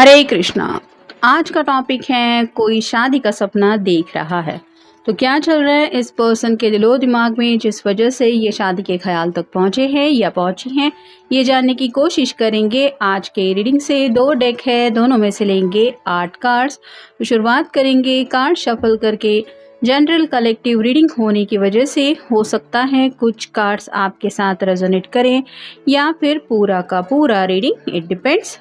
हरे कृष्णा। आज का टॉपिक है कोई शादी का सपना देख रहा है तो क्या चल रहा है इस पर्सन के दिलो दिमाग में जिस वजह से ये शादी के ख्याल तक पहुंचे हैं या पहुंची हैं, ये जानने की कोशिश करेंगे। आज के रीडिंग से 2 डेक है, दोनों में से लेंगे 8 कार्ड्स। तो शुरुआत करेंगे कार्ड शफल करके। जनरल कलेक्टिव रीडिंग होने की वजह से हो सकता है कुछ कार्ड्स आपके साथ रेजोनेट करें या फिर पूरा का पूरा रीडिंग, इट डिपेंड्स।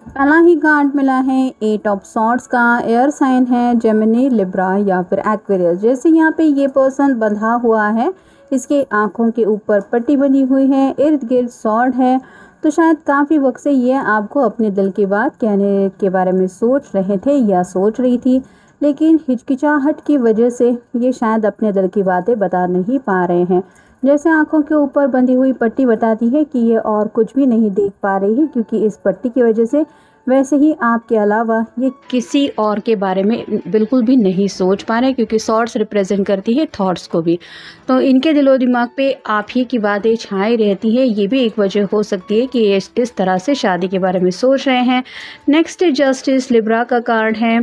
पहला ही कार्ड मिला है 8 ऑफ सॉर्ड्स का। एयर साइन है जेमिनी, लिब्रा या फिर एक्वेरियस। जैसे यहाँ पे ये पर्सन बंधा हुआ है, इसके आंखों के ऊपर पट्टी बनी हुई है, इर्द गिर्द सॉर्ड है। तो शायद काफ़ी वक्त से ये आपको अपने दिल की बात कहने के बारे में सोच रहे थे या सोच रही थी, लेकिन हिचकिचाहट की वजह से ये शायद अपने दिल की बातें बता नहीं पा रहे हैं। जैसे आंखों के ऊपर बंधी हुई पट्टी बताती है कि ये और कुछ भी नहीं देख पा रही है क्योंकि इस पट्टी की वजह से, वैसे ही आपके अलावा ये किसी और के बारे में बिल्कुल भी नहीं सोच पा रहे क्योंकि सॉर्ड्स रिप्रेजेंट करती है थॉट्स को भी। तो इनके दिलो दिमाग पे आप ही की बातें छाई रहती है। ये भी एक वजह हो सकती है कि ये इस तरह से शादी के बारे में सोच रहे हैं। नेक्स्ट जस्टिस, लिब्रा का कार्ड है।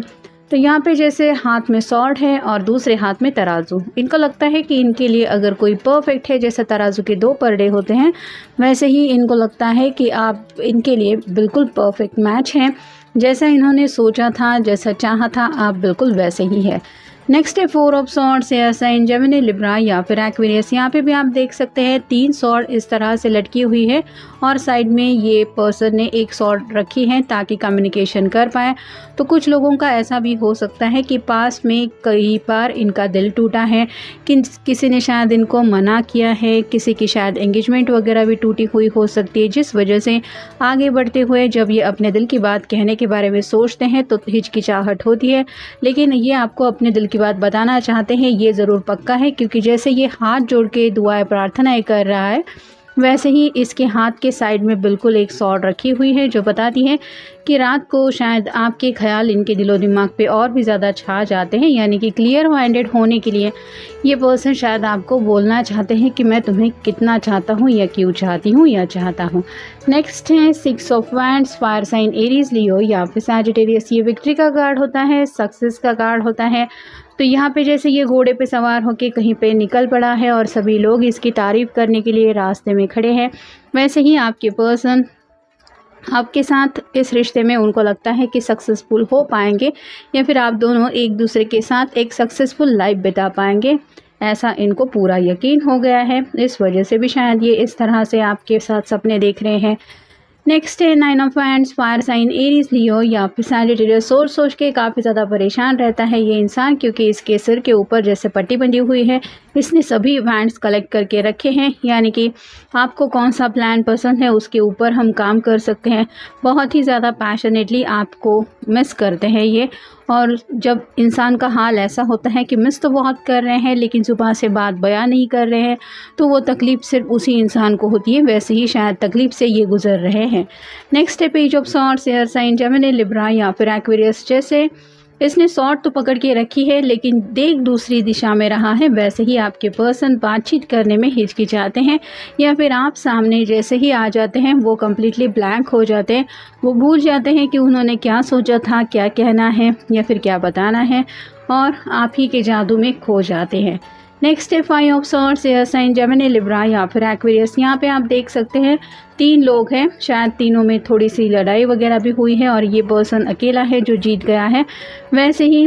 तो यहाँ पे जैसे हाथ में सॉर्ड है और दूसरे हाथ में तराजू। इनको लगता है कि इनके लिए अगर कोई परफेक्ट है, जैसे तराजू के 2 परडे होते हैं, वैसे ही इनको लगता है कि आप इनके लिए बिल्कुल परफेक्ट मैच हैं। जैसा इन्होंने सोचा था, जैसा चाहा था, आप बिल्कुल वैसे ही है। नेक्स्ट है 4 of swords, air sign Gemini, Libra या फिर एक्वेरियस। यहाँ पे भी आप देख सकते हैं 3 सॉर्ड इस तरह से लटकी हुई है और साइड में ये पर्सन ने 1 सॉर्ड रखी है ताकि कम्युनिकेशन कर पाए। तो कुछ लोगों का ऐसा भी हो सकता है कि पास में कई बार इनका दिल टूटा है, किसी ने शायद इनको मना किया है, किसी की शायद एंगेजमेंट वगैरह भी टूटी हुई हो सकती है, जिस वजह से आगे बढ़ते हुए जब ये अपने दिल की बात कहने के बारे में सोचते हैं तो हिचकिचाहट होती है। लेकिन ये आपको अपने दिल की बात बताना चाहते हैं, ये ज़रूर पक्का है, क्योंकि जैसे ये हाथ जोड़ के दुआएं प्रार्थनाएं कर रहा है, वैसे ही इसके हाथ के साइड में बिल्कुल एक सॉर्ड रखी हुई है जो बताती है कि रात को शायद आपके ख्याल इनके दिलो दिमाग पे और भी ज़्यादा छा जाते हैं। यानी कि क्लियर माइंडेड होने के लिए ये पर्सन शायद आपको बोलना चाहते हैं कि मैं तुम्हें कितना चाहता हूँ या क्यों चाहती हूँ या चाहता हूँ। नेक्स्ट है 6 of wands, fire sign Aries, Leo या फिर सैजिटेरियस। ये विक्ट्री का कार्ड होता है, सक्सेस का कार्ड होता है। तो यहाँ पे जैसे ये घोड़े पे सवार होकर कहीं पे निकल पड़ा है और सभी लोग इसकी तारीफ़ करने के लिए रास्ते में खड़े हैं, वैसे ही आपके पर्सन आपके साथ इस रिश्ते में उनको लगता है कि सक्सेसफुल हो पाएंगे या फिर आप दोनों एक दूसरे के साथ एक सक्सेसफुल लाइफ बिता पाएंगे, ऐसा इनको पूरा यकीन हो गया है। इस वजह से भी शायद ये इस तरह से आपके साथ सपने देख रहे हैं। नेक्स्ट है 9 of wands, fire sign Aries, Leo या फिर सैजिटेरियस। सोच सोच के काफ़ी ज़्यादा परेशान रहता है ये इंसान, क्योंकि इसके सिर के ऊपर जैसे पट्टी बंधी हुई है, इसने सभी वैंड्स कलेक्ट करके रखे हैं। यानी कि आपको कौन सा प्लान पसंद है उसके ऊपर हम काम कर सकते हैं। बहुत ही ज़्यादा पैशनेटली आपको मिस करते हैं ये। और जब इंसान का हाल ऐसा होता है कि मिस तो बहुत कर रहे हैं लेकिन ज़ुबान से बात बयान नहीं कर रहे हैं, तो वो तकलीफ़ सिर्फ उसी इंसान को होती है। वैसे ही शायद तकलीफ़ से ये गुजर रहे हैं। नेक्स्ट है page of swords, air sign Gemini, Libra या फिर एक्वेरियस। जैसे इसने सॉर्ड तो पकड़ के रखी है लेकिन देख दूसरी दिशा में रहा है। वैसे ही आपके पर्सन बातचीत करने में हिचकिचाते हैं या फिर आप सामने जैसे ही आ जाते हैं वो कम्प्लीटली ब्लैंक हो जाते हैं। वो भूल जाते हैं कि उन्होंने क्या सोचा था, क्या कहना है या फिर क्या बताना है, और आप ही के जादू में खो जाते हैं। नेक्स्ट है 5 of swords, air sign Gemini, Libra या फिर एक्वेरियस। यहाँ पे आप देख सकते हैं 3 लोग हैं, शायद तीनों में थोड़ी सी लड़ाई वगैरह भी हुई है और ये पर्सन अकेला है जो जीत गया है। वैसे ही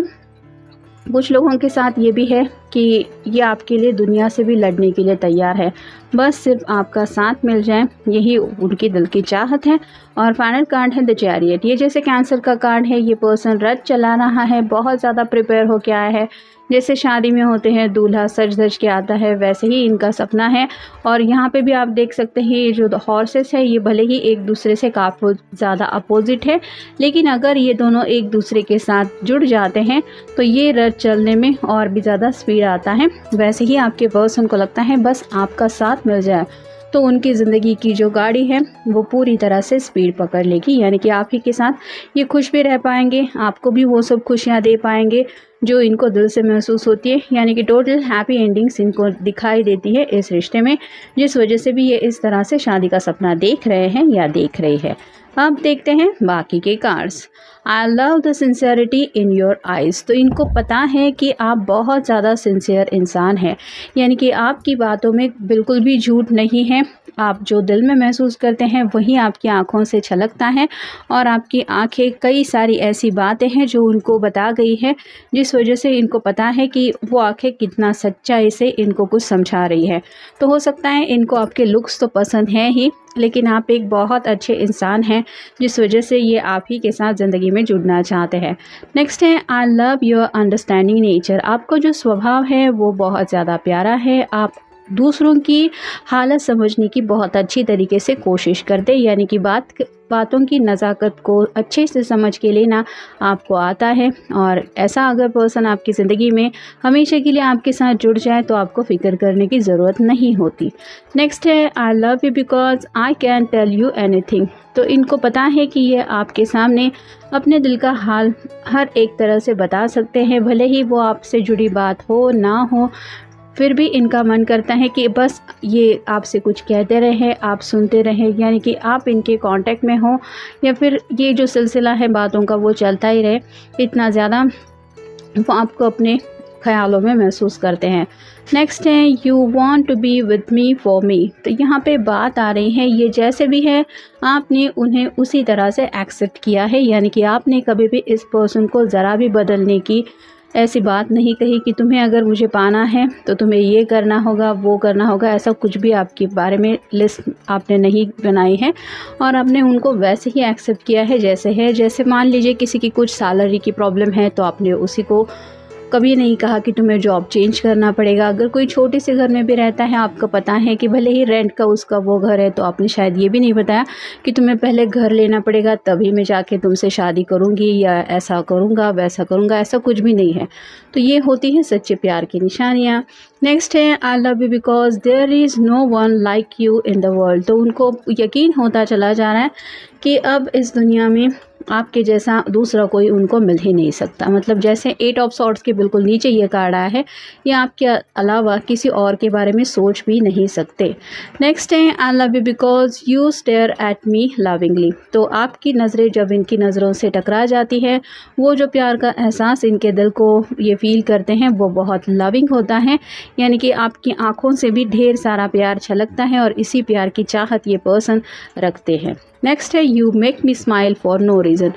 कुछ लोगों के साथ ये भी है कि ये आपके लिए दुनिया से भी लड़ने के लिए तैयार है, बस सिर्फ आपका साथ मिल जाए, यही उनकी दिल की चाहत है। और फाइनल कार्ड है द चैरियट। ये जैसे कैंसर का कार्ड है, ये पर्सन रथ चला रहा है, बहुत ज़्यादा प्रिपेयर होके आया है। जैसे शादी में होते हैं दूल्हा सज धज के आता है, वैसे ही इनका सपना है। और यहाँ पे भी आप देख सकते हैं ये जो हॉर्सेस है ये भले ही एक दूसरे से काफ़ी ज़्यादा अपोजिट है, लेकिन अगर ये दोनों एक दूसरे के साथ जुड़ जाते हैं तो ये रथ चलने में और भी ज़्यादा स्पीड आता है। वैसे ही आपके पर्सन को लगता है बस आपका साथ मिल जाए तो उनकी ज़िंदगी की जो गाड़ी है वो पूरी तरह से स्पीड पकड़ लेगी, यानी कि आप ही के साथ ये खुश भी रह पाएंगे, आपको भी वो सब खुशियाँ दे पाएंगे जो इनको दिल से महसूस होती है। यानी कि टोटल हैप्पी एंडिंग्स इनको दिखाई देती है इस रिश्ते में, जिस वजह से भी ये इस तरह से शादी का सपना देख रहे हैं या देख रही है। अब देखते हैं बाकी के cards. I love the sincerity in your eyes. तो इनको पता है कि आप बहुत ज़्यादा सिंसियर इंसान हैं, यानी कि आपकी बातों में बिल्कुल भी झूठ नहीं है। आप जो दिल में महसूस करते हैं वही आपकी आंखों से छलकता है, और आपकी आंखें कई सारी ऐसी बातें हैं जो उनको बता गई है, जिस वजह से इनको पता है कि वो आंखें कितना सच्चाई से इनको कुछ समझा रही है। तो हो सकता है इनको आपके लुक्स तो पसंद हैं ही, लेकिन आप एक बहुत अच्छे इंसान हैं जिस वजह से ये आप ही के साथ ज़िंदगी में जुड़ना चाहते हैं। नेक्स्ट है I love your understanding nature. आपका जो स्वभाव है वो बहुत ज़्यादा प्यारा है। आप दूसरों की हालत समझने की बहुत अच्छी तरीके से कोशिश करते हैं, यानी कि बातों की नज़ाकत को अच्छे से समझ के लेना आपको आता है। और ऐसा अगर पर्सन आपकी ज़िंदगी में हमेशा के लिए आपके साथ जुड़ जाए तो आपको फ़िक्र करने की ज़रूरत नहीं होती। नेक्स्ट है I love you because I can tell you anything. तो इनको पता है कि ये आपके सामने अपने दिल का हाल हर एक तरह से बता सकते हैं, भले ही वो आपसे जुड़ी बात हो ना हो, फिर भी इनका मन करता है कि बस ये आपसे कुछ कहते रहें, आप सुनते रहें, यानी कि आप इनके कांटेक्ट में हो, या फिर ये जो सिलसिला है बातों का वो चलता ही रहे। इतना ज़्यादा वो आपको अपने ख्यालों में महसूस करते हैं। नेक्स्ट है you want to be with me for me. तो यहाँ पे बात आ रही है ये जैसे भी है आपने उन्हें उसी तरह से एक्सेप्ट किया है, यानी कि आपने कभी भी इस पर्सन को ज़रा भी बदलने की ऐसी बात नहीं कही कि तुम्हें अगर मुझे पाना है तो तुम्हें ये करना होगा, वो करना होगा। ऐसा कुछ भी आपके बारे में लिस्ट आपने नहीं बनाई है, और आपने उनको वैसे ही एक्सेप्ट किया है जैसे है। जैसे मान लीजिए किसी की कुछ सैलरी की प्रॉब्लम है तो आपने उसी को कभी नहीं कहा कि तुम्हें जॉब चेंज करना पड़ेगा। अगर कोई छोटे से घर में भी रहता है, आपको पता है कि भले ही रेंट का उसका वो घर है, तो आपने शायद ये भी नहीं बताया कि तुम्हें पहले घर लेना पड़ेगा तभी मैं जाके तुमसे शादी करूँगी या ऐसा करूँगा वैसा करूँगा। ऐसा कुछ भी नहीं है। तो ये होती है सच्चे प्यार की निशानियाँ। नेक्स्ट है I love you because there is no one like you in the world. तो उनको यकीन होता चला जा रहा है कि अब इस दुनिया में आपके जैसा दूसरा कोई उनको मिल ही नहीं सकता। मतलब जैसे 8 ऑफ सॉर्ड्स के बिल्कुल नीचे ये कार्ड आया है, ये आपके अलावा किसी और के बारे में सोच भी नहीं सकते। नेक्स्ट है I love you because you stare at me lovingly. तो आपकी नज़रें जब इनकी नज़रों से टकरा जाती है, वो जो प्यार का एहसास इनके दिल को ये फील करते हैं वो बहुत लविंग होता है, यानी कि आपकी आँखों से भी ढेर सारा प्यार छलकता है, और इसी प्यार की चाहत ये पर्सन रखते हैं। नेक्स्ट है you make me smile for no reason.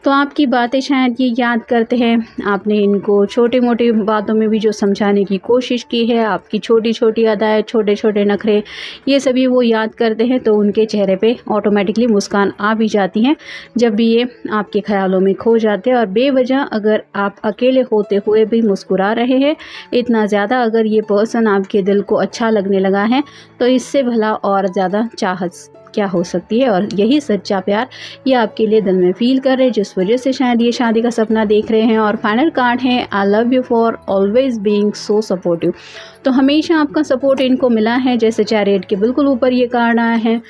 तो आपकी बातें शायद ये याद करते हैं, आपने इनको छोटी मोटी बातों में भी जो समझाने की कोशिश की है, आपकी छोटी छोटी अदाएँ, छोटे छोटे नखरे, ये सभी वो याद करते हैं। तो उनके चेहरे पे ऑटोमेटिकली मुस्कान आ भी जाती है जब भी ये आपके ख्यालों में खो जाते हैं। और बेवजह अगर आप अकेले होते हुए भी मुस्कुरा रहे हैं, इतना ज़्यादा अगर ये पर्सन आपके दिल को अच्छा लगने लगा है, तो इससे भला और ज़्यादा चाहत क्या हो सकती है। और यही सच्चा प्यार ये आपके लिए दिल में फील कर रहे हैं, जिस वजह से शायद ये शादी का सपना देख रहे हैं। और फाइनल कार्ड है I love you for always being so supportive. तो हमेशा आपका सपोर्ट इनको मिला है, जैसे चैरियट के बिल्कुल ऊपर ये कार्ड आया है।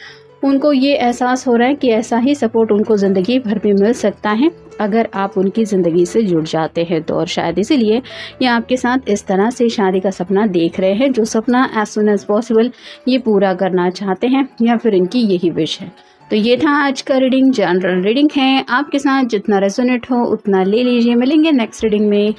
उनको ये एहसास हो रहा है कि ऐसा ही सपोर्ट उनको ज़िंदगी भर भी मिल सकता है अगर आप उनकी ज़िंदगी से जुड़ जाते हैं तो। और शायद इसीलिए ये आपके साथ इस तरह से शादी का सपना देख रहे हैं, जो सपना एज सुन एज़ पॉसिबल ये पूरा करना चाहते हैं, या फिर इनकी यही विश है। तो ये था आज का रीडिंग, जनरल रीडिंग है, आपके साथ जितना रेजोनेट हो उतना ले लीजिए। मिलेंगे नेक्स्ट रीडिंग में।